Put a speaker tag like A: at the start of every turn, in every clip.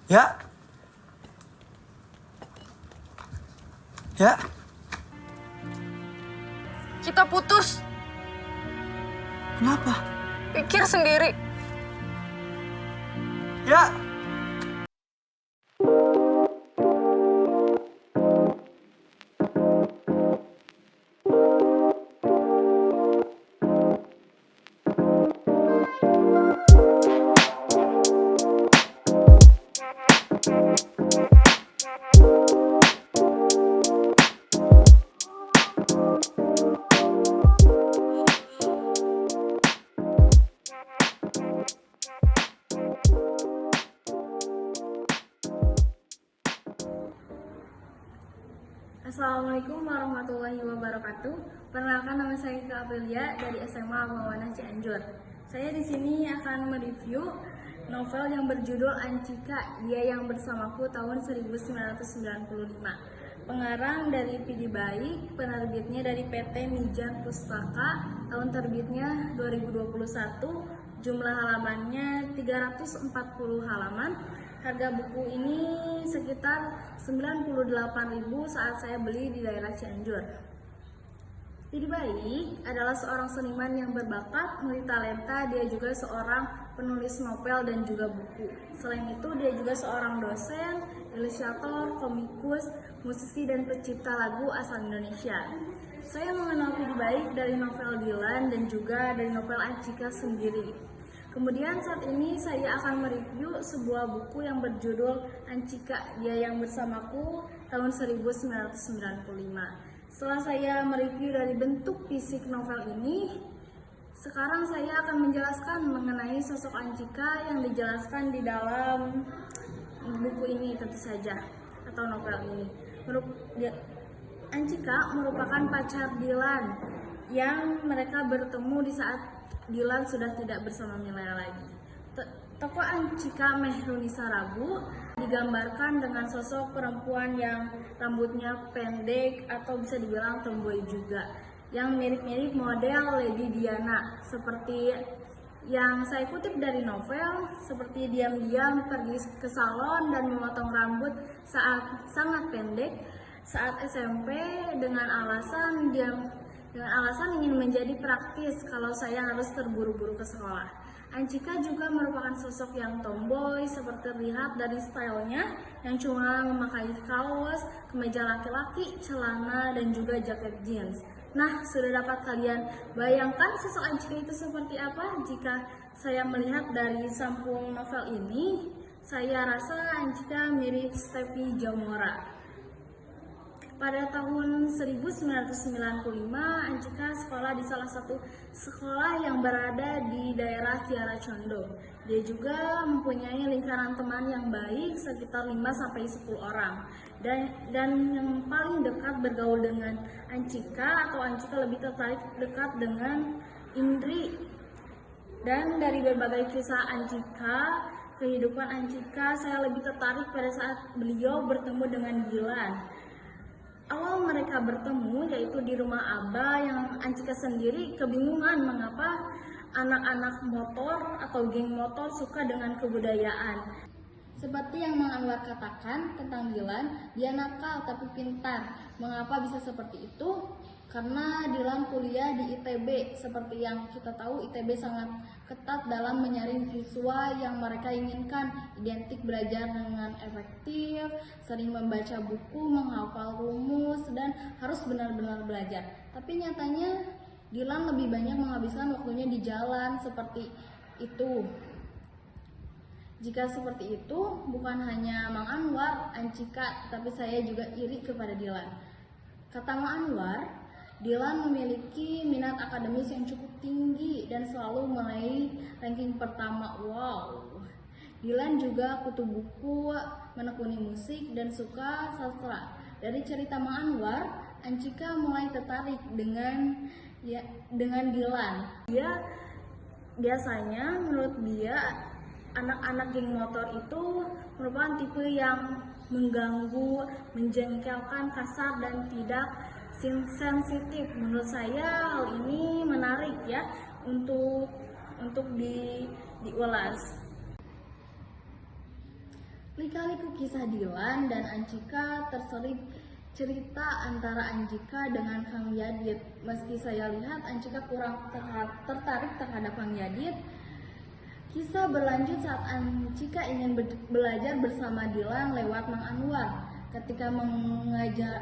A: Ya. Ya.
B: Kita putus.
A: Kenapa?
B: Pikir sendiri.
A: Ya.
C: Assalamualaikum warahmatullahi wabarakatuh. Perkenalkan, nama saya Kak Aprilia dari SMA Mawanah Cianjur. Saya di sini akan mereview novel yang berjudul Ancika, Dia Yang Bersamaku tahun 1995. Pengarang dari Pidi Baik, penerbitnya dari PT Mijan Pustaka, tahun terbitnya 2021, jumlah halamannya 340 halaman. Harga buku ini sekitar 98.000 saat saya beli di daerah Cianjur. Pidi Baik adalah seorang seniman yang berbakat, multitalenta. Dia juga seorang penulis novel dan juga buku. Selain itu, dia juga seorang dosen, ilustrator, komikus, musisi, dan pencipta lagu asal Indonesia. Saya mengenal Pidi Baik dari novel Dilan dan juga dari novel Ancika sendiri. Kemudian saat ini saya akan mereview sebuah buku yang berjudul Ancika, Dia Yang Bersamaku tahun 1995. Setelah saya mereview dari bentuk fisik novel ini, sekarang saya akan menjelaskan mengenai sosok Ancika yang dijelaskan di dalam buku ini tentu saja, atau novel ini. Ancika merupakan pacar Dilan yang mereka bertemu di saat Dilan sudah tidak bersama Milea lagi. Tokoh Ancika Mehrunisa Rabu digambarkan dengan sosok perempuan yang rambutnya pendek atau bisa dibilang tomboy juga, yang mirip-mirip model Lady Diana, seperti yang saya kutip dari novel, seperti diam-diam pergi ke salon dan memotong rambut saat sangat pendek saat SMP dengan alasan ingin menjadi praktis kalau saya harus terburu-buru ke sekolah. Ancika juga merupakan sosok yang tomboy seperti terlihat dari stylenya yang cuma memakai kaos, kemeja laki-laki, celana, dan juga jaket jeans. Nah, sudah dapat kalian bayangkan sosok Ancika itu seperti apa? Jika saya melihat dari sampul novel ini, saya rasa Ancika mirip Stepi Jamora. Pada tahun 1995, Ancika sekolah di salah satu sekolah yang berada di daerah Kiara Condong. Dia juga mempunyai lingkaran teman yang baik, sekitar 5-10 orang. Dan yang paling dekat bergaul dengan Ancika, atau Ancika lebih tertarik dekat dengan Indri. Dan dari berbagai kisah Ancika, kehidupan Ancika, saya lebih tertarik pada saat beliau bertemu dengan Dilan. Awal mereka bertemu yaitu di rumah Aba, yang Ancika sendiri kebingungan mengapa anak-anak motor atau geng motor suka dengan kebudayaan. Seperti yang Mang Anwar katakan tentang Dilan, dia nakal tapi pintar. Mengapa bisa seperti itu? Karena Dilan kuliah di ITB. Seperti yang kita tahu, ITB sangat ketat dalam menyaring siswa yang mereka inginkan, identik belajar dengan efektif, sering membaca buku, menghafal rumus, dan harus benar-benar belajar. Tapi nyatanya Dilan lebih banyak menghabiskan waktunya di jalan seperti itu. Jika seperti itu, bukan hanya Mang Anwar, Ancika, tapi saya juga iri kepada Dilan. Kata Mang Anwar, Dilan memiliki minat akademis yang cukup tinggi dan selalu meraih ranking pertama. Wow. Dilan juga kutu buku, menekuni musik, dan suka sastra. Dari cerita Mang Anwar, Ancika mulai tertarik dengan Dilan. Biasanya menurut dia, anak-anak geng motor itu merupakan tipe yang mengganggu, menjengkelkan, kasar, dan tidak sensitif. Menurut saya hal ini menarik ya untuk diulas. Lika-liku kisah Dilan dan Anjika terselip cerita antara Anjika dengan Kang Yadit. Meski saya lihat Anjika kurang tertarik terhadap Kang Yadit, kisah berlanjut saat Anjika ingin belajar bersama Dilan lewat Mang Anwar. Ketika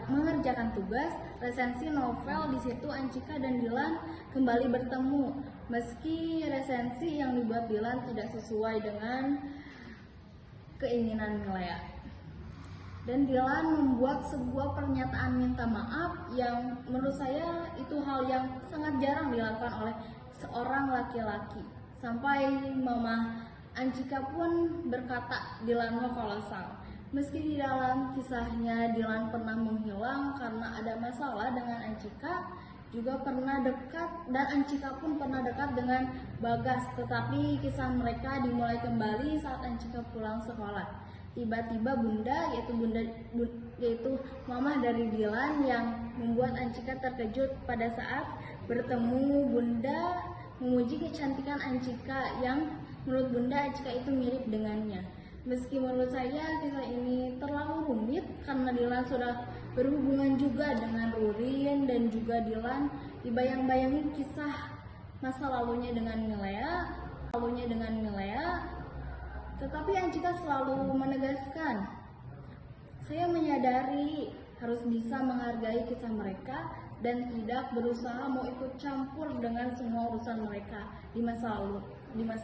C: mengerjakan tugas resensi novel, di situ Anjika dan Dilan kembali bertemu. Meski resensi yang dibuat Dilan tidak sesuai dengan keinginan Milea, dan Dilan membuat sebuah pernyataan minta maaf yang menurut saya itu hal yang sangat jarang dilakukan oleh seorang laki-laki. Sampai Mama Anjika pun berkata Dilan mah kolosal. Meski di dalam kisahnya Dilan pernah menghilang karena ada masalah dengan Anjika, juga pernah dekat, dan Anjika pun pernah dekat dengan Bagas, tetapi kisah mereka dimulai kembali saat Anjika pulang sekolah. Tiba-tiba Bunda, yaitu mama dari Dilan, yang membuat Anjika terkejut pada saat bertemu. Bunda memuji kecantikan Anjika yang menurut Bunda Anjika itu mirip dengannya. Meski menurut saya kisah ini terlalu rumit karena Dilan sudah berhubungan juga dengan Rurin, dan juga Dilan dibayang-bayangi kisah masa lalunya dengan Milea, tetapi Anjika selalu menegaskan, saya menyadari harus bisa menghargai kisah mereka dan tidak berusaha mau ikut campur dengan semua urusan mereka di masa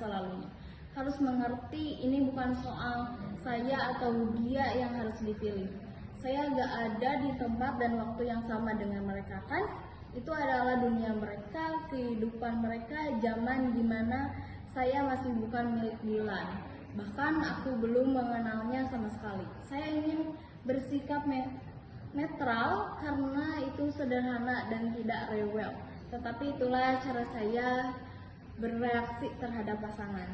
C: lalunya. Harus mengerti ini bukan soal saya atau dia yang harus dipilih. Saya gak ada di tempat dan waktu yang sama dengan mereka, kan? Itu adalah dunia mereka, kehidupan mereka, zaman dimana saya masih bukan milik Dilan. Bahkan aku belum mengenalnya sama sekali. Saya ingin bersikap netral karena itu sederhana dan tidak rewel. Tetapi itulah cara saya bereaksi terhadap pasangan.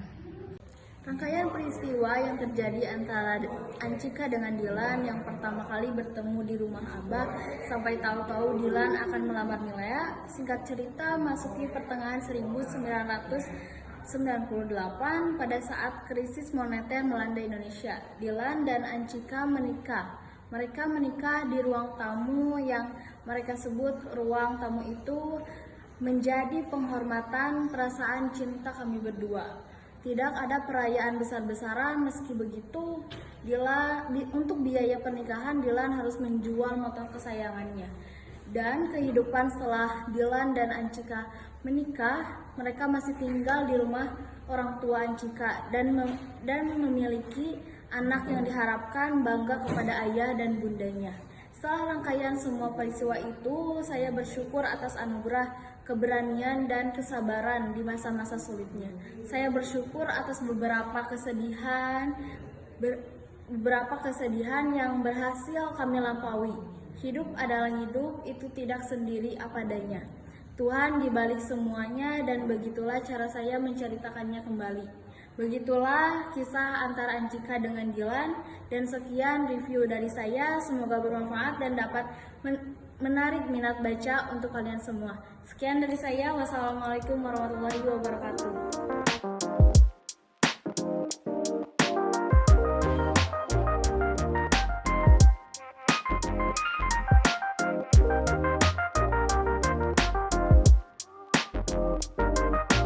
C: Rangkaian peristiwa yang terjadi antara Anjika dengan Dilan yang pertama kali bertemu di rumah Abah sampai tahu-tahu Dilan akan melamar Milea. Singkat cerita, masuki pertengahan 1998 pada saat krisis moneter melanda Indonesia. Dilan dan Anjika menikah. Mereka menikah di ruang tamu yang mereka sebut ruang tamu itu menjadi penghormatan perasaan cinta kami berdua. Tidak ada perayaan besar-besaran. Meski begitu, untuk biaya pernikahan Dilan harus menjual motor kesayangannya. Dan kehidupan setelah Dilan dan Anjika menikah, mereka masih tinggal di rumah orang tua Anjika dan memiliki anak yang diharapkan bangga kepada ayah dan bundanya. Setelah rangkaian semua peristiwa itu, saya bersyukur atas anugerah keberanian dan kesabaran di masa-masa sulitnya. Saya bersyukur atas beberapa kesedihan yang berhasil kami lampaui. Hidup adalah hidup, itu tidak sendiri apa adanya. Tuhan di balik semuanya, dan begitulah cara saya menceritakannya kembali. Begitulah kisah antara Anjika dengan Dilan, dan sekian review dari saya. Semoga bermanfaat dan dapat menarik minat baca untuk kalian semua. Sekian dari saya. Wassalamualaikum warahmatullahi wabarakatuh.